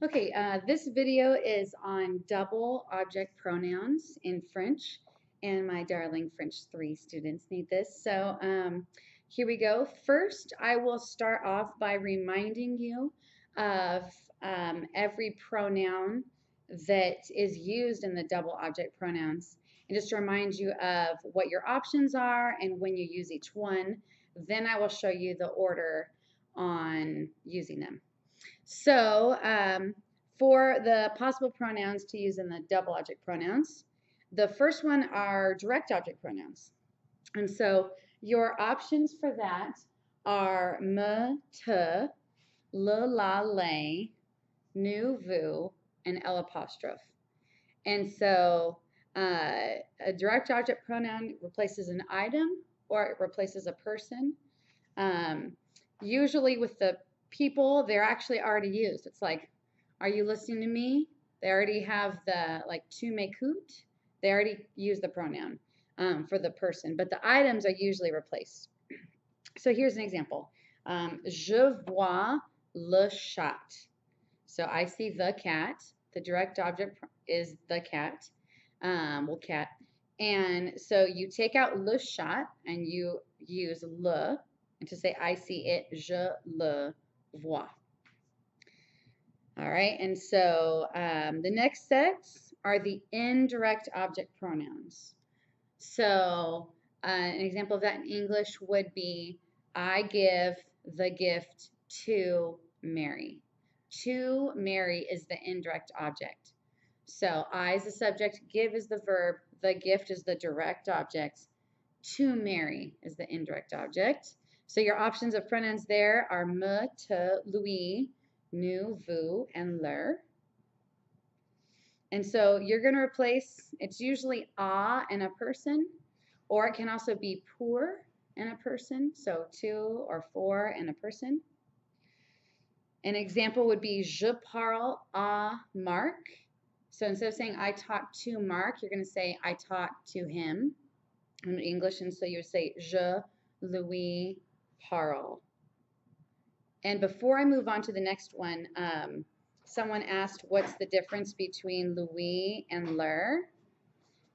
Okay, this video is on double object pronouns in French, and my darling French 3 students need this. So here we go. First, I will start off by reminding you of every pronoun that is used in the double object pronouns, and just to remind you of what your options are and when you use each one. Then I will show you the order on using them. So, for the possible pronouns to use in the double object pronouns, the first one are direct object pronouns. And so, your options for that are me, te, le, la, les, nous, vous, and L apostrophe. And so, a direct object pronoun replaces an item or it replaces a person. Usually with the people, they're actually already used. It's like, are you listening to me? They already have the, like, tu m'écoutes. They already use the pronoun for the person, but the items are usually replaced. So here's an example. Je vois le chat. So I see the cat. The direct object is the cat. Well, cat. And so you take out le chat and you use le, and to say I see it, je le vois. All right, and so the next sets are the indirect object pronouns. So an example of that in English would be I give the gift to Mary. To Mary is the indirect object. So I is the subject, give is the verb, the gift is the direct object, to Mary is the indirect object. So your options of pronouns there are me, te, lui, nous, vous, and leur. And so you're going to replace, it's usually a in a person, or it can also be pour in a person, so to or for in a person. An example would be je parle à Marc. So instead of saying I talk to Mark, you're going to say I talk to him in English, and so you would say je lui parle. And before I move on to the next one, someone asked what's the difference between lui and leur.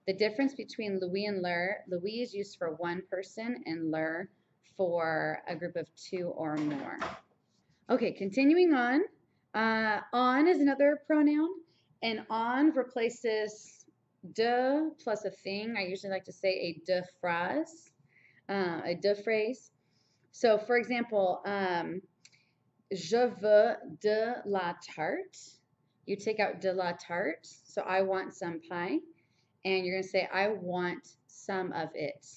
The difference between lui and leur, lui is used for one person and leur for a group of two or more. Okay, continuing on. On is another pronoun, and on replaces de plus a thing. I usually like to say a de phrase, a de phrase. So, for example, je veux de la tarte. You take out de la tarte, so I want some pie, and you're going to say I want some of it.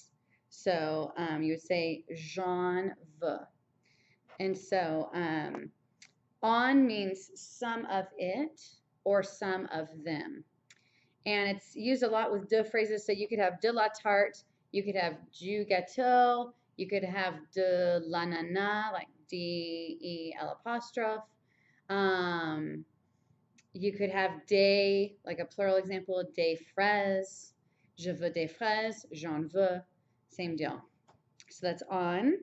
So you would say j'en veux. And so on means some of it or some of them. And it's used a lot with de phrases. So you could have de la tarte, you could have du gâteau, you could have de la nana, like D-E-L apostrophe. You could have des, like a plural example, des fraises. Je veux des fraises, j'en veux. Same deal. So that's on.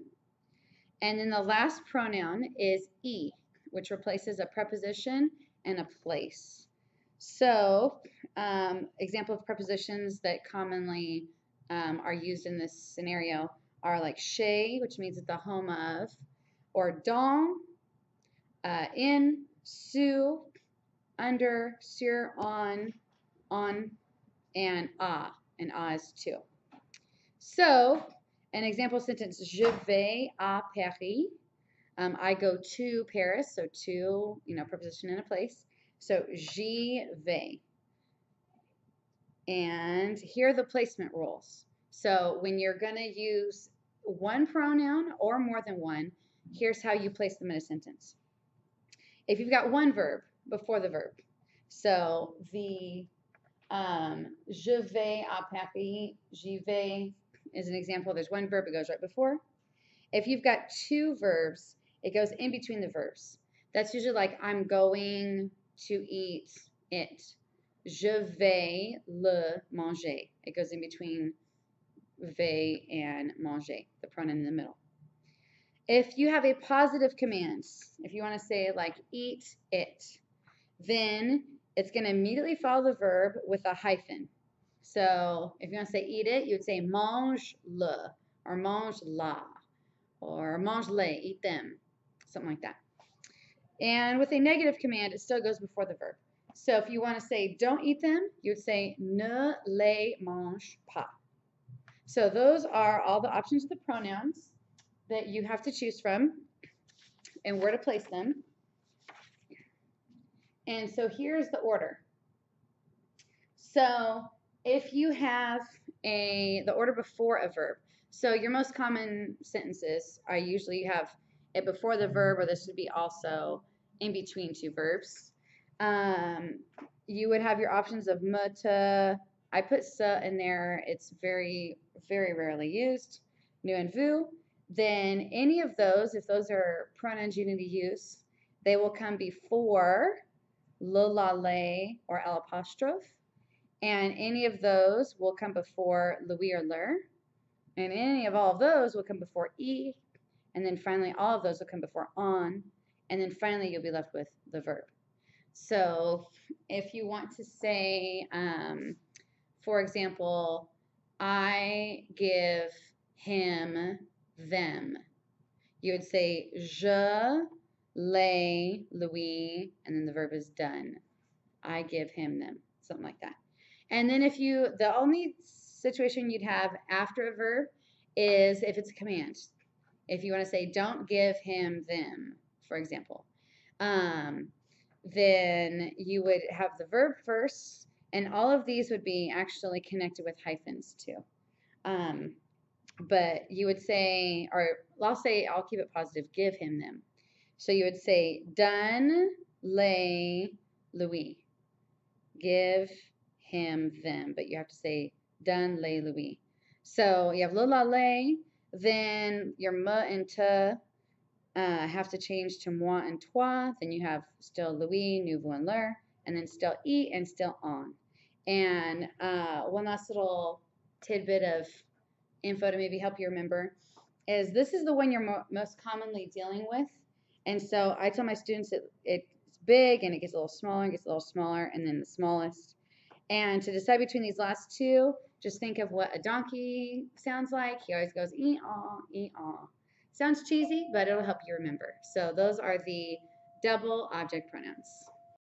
And then the last pronoun is e, which replaces a preposition and a place. So, example of prepositions that commonly are used in this scenario are like chez, which means at the home of, or dans, in, sous, under, sur, on, and is too. So, an example sentence, je vais à Paris. I go to Paris, so to, preposition and a place. So, j'y vais. And here are the placement rules. So, when you're going to use one pronoun or more than one, here's how you place them in a sentence. If you've got one verb before the verb, so the je vais à Paris, j'y vais is an example. There's one verb, it goes right before. If you've got two verbs, it goes in between the verbs. That's usually like I'm going to eat it. Je vais le manger. It goes in between vais and manger, the pronoun in the middle. If you have a positive command, if you want to say like eat it, then it's going to immediately follow the verb with a hyphen. So if you want to say eat it, you would say mange le, or mange la, or mange les, eat them, something like that. And with a negative command, it still goes before the verb. So if you want to say don't eat them, you would say ne les mange pas. So those are all the options of the pronouns that you have to choose from and where to place them. And so here's the order. So if you have the order before a verb, so your most common sentences are usually you have it before the verb, or this would be also in between two verbs. You would have your options of me, te. I put se in there. It's very, very rarely used. Nous and vous. Then any of those, if those are pronouns you need to use, they will come before le, la, le, or L apostrophe. And any of those will come before Louis or leur. And any of all of those will come before E. And then finally, all of those will come before on. And then finally, you'll be left with the verb. So if you want to say, for example, I give him them, you would say je les Louis, and then the verb is done. I give him them, something like that. And then if you, the only situation you'd have after a verb is if it's a command. If you want to say, don't give him them, for example, then you would have the verb first, and all of these would be actually connected with hyphens too. But you would say, or I'll keep it positive, give him them. So you would say, donne les Louis. Give him them, but you have to say donne les Louis. So you have le, la, les, then your me and te have to change to moi and toi. Then you have still Louis, nous, vous, and leur, and then still e and still on. And one last little tidbit of info to maybe help you remember is this is the one you're most commonly dealing with. And so I tell my students it's big and it gets a little smaller and gets a little smaller and then the smallest. And to decide between these last two, just think of what a donkey sounds like. He always goes ee-aw, ee-aw. Sounds cheesy, but it'll help you remember. So those are the double object pronouns.